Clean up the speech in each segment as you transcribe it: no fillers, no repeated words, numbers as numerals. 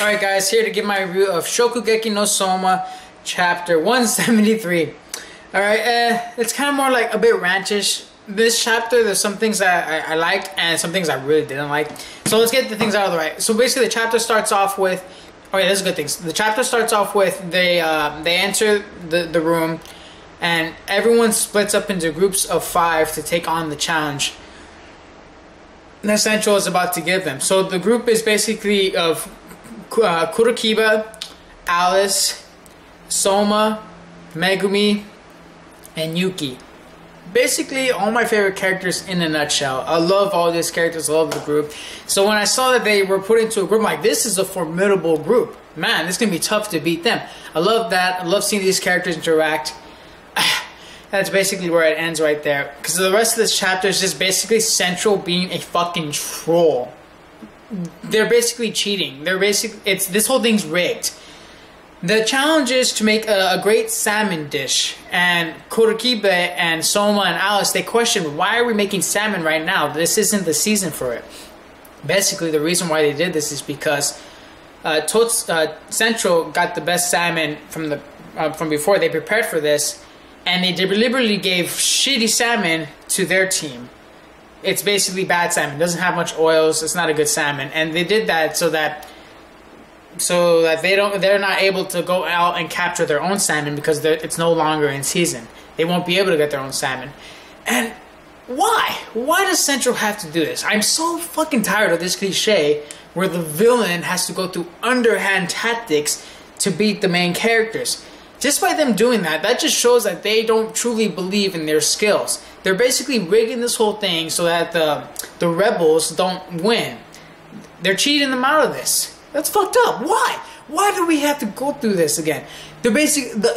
Alright guys, here to give my review of ShokuGeki No Soma chapter 173. Alright, it's kind of more like a bit rantish. This chapter, there's some things that I liked and some things I really didn't like. So let's get the things out of the way. So basically the chapter starts off with, okay, this is good things. The chapter starts off with they enter the room and everyone splits up into groups of 5 to take on the challenge that Central is about to give them. So the group is basically of Kurokiba, Alice, Soma, Megumi, and Yuki. Basically all my favorite characters in a nutshell. I love all these characters, I love the group. So when I saw that they were put into a group, I'm like, this is a formidable group. Man, this is going to be tough to beat them. I love that. I love seeing these characters interact. That's basically where it ends right there. Because the rest of this chapter is just basically Central being a fucking troll. They're basically cheating. This whole thing's rigged. The challenge is to make a great salmon dish, and Kurokiba and Soma and Alice, they question, why are we making salmon right now? This isn't the season for it. Basically, the reason why they did this is because Central got the best salmon from before. They prepared for this, and they deliberately gave shitty salmon to their team. It's basically bad salmon. It doesn't have much oils. It's not a good salmon, and they did that so that they're not able to go out and capture their own salmon because it's no longer in season. They won't be able to get their own salmon. And why? Why does Central have to do this? I'm so fucking tired of this cliche where the villain has to go through underhand tactics to beat the main characters. Just by them doing that, that just shows that they don't truly believe in their skills. They're basically rigging this whole thing so that the rebels don't win. They're cheating them out of this. That's fucked up. Why? Why do we have to go through this again? They're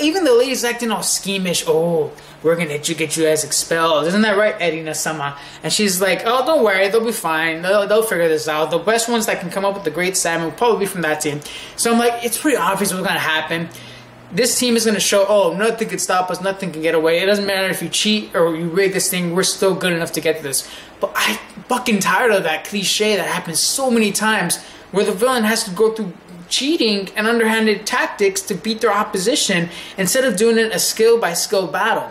even the ladies acting all schemish. Oh, we're gonna get you guys expelled. Isn't that right, Eddie Nasama? And she's like, oh, don't worry, they'll be fine. They'll figure this out. The best ones that can come up with the great salmon will probably be from that team. So I'm like, it's pretty obvious what's gonna happen. This team is going to show, oh, nothing can stop us, nothing can get away. It doesn't matter if you cheat or you rig this thing, we're still good enough to get to this. But I'm fucking tired of that cliche that happens so many times where the villain has to go through cheating and underhanded tactics to beat their opposition instead of doing it a skill-by-skill battle.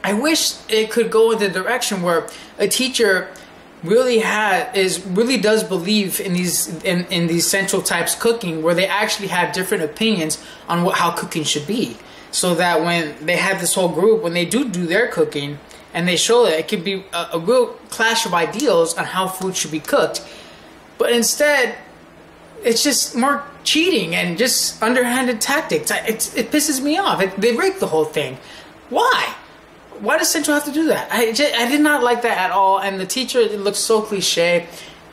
I wish it could go in the direction where a teacher really does believe in these Central types cooking, where they actually have different opinions on how cooking should be, so that when they have this whole group, when they do their cooking and they show it could be a real clash of ideals on how food should be cooked. But instead, it's just more cheating and just underhanded tactics. It pisses me off. They rigged the whole thing. Why? Why does Central have to do that? I did not like that at all. And the teacher, it looks so cliche.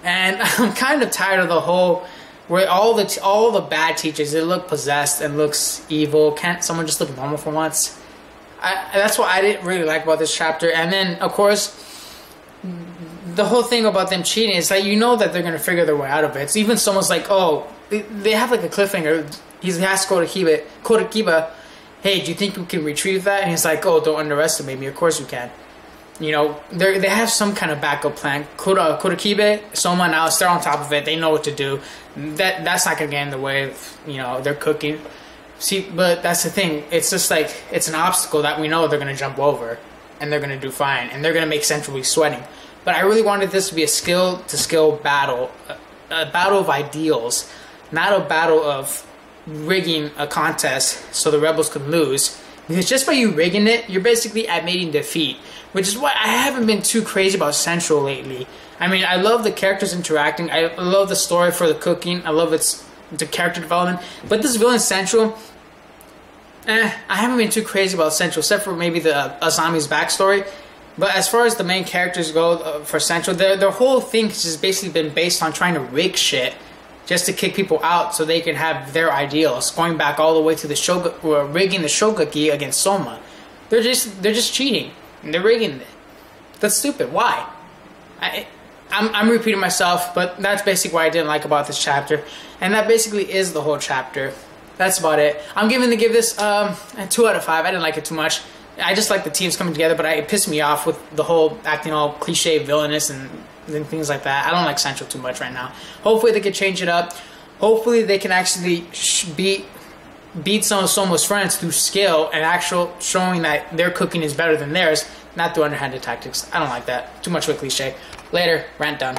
And I'm kind of tired of the whole, where all the bad teachers, they look possessed and looks evil. Can't someone just look normal for once? That's what I didn't really like about this chapter. And then, of course, the whole thing about them cheating is like, you know that they're going to figure their way out of it. It's even someone's like, oh, they have like a cliffhanger. He asks Kurokiba, hey, do you think we can retrieve that? And he's like, oh, don't underestimate me. Of course you can. You know, they have some kind of backup plan. Kurokiba, Soma, and Alice, they're on top of it. They know what to do. That's not going to get in the way of, you know, their cooking. See, but that's the thing. It's just like, it's an obstacle that we know they're going to jump over. And they're going to do fine. And they're going to make Central be sweating. But I really wanted this to be a skill-to-skill battle. A battle of ideals. Not a battle of rigging a contest so the rebels could lose, because just by you rigging it, you're basically admitting defeat, which is why I haven't been too crazy about Central lately. I mean, I love the characters interacting, I love the story for the cooking, I love the character development, but this villain Central, I haven't been too crazy about Central, except for maybe the Asami's backstory. But as far as the main characters go for Central, their whole thing has just basically been based on trying to rig shit just to kick people out so they can have their ideals, going back all the way to the rigging the ShokuGeki against Soma. They're just cheating and they're rigging it. That's stupid. Why? I'm repeating myself, but that's basically what I didn't like about this chapter, and that basically is the whole chapter. That's about it. I'm going to give this a 2 out of 5. I didn't like it too much. I just like the teams coming together, but it pissed me off with the whole acting all cliche villainous and things like that. I don't like Central too much right now. Hopefully they could change it up. Hopefully they can actually beat some of Soma's friends through skill and actual showing that their cooking is better than theirs, not through underhanded tactics. I don't like that. Too much of a cliche. Later, rant done.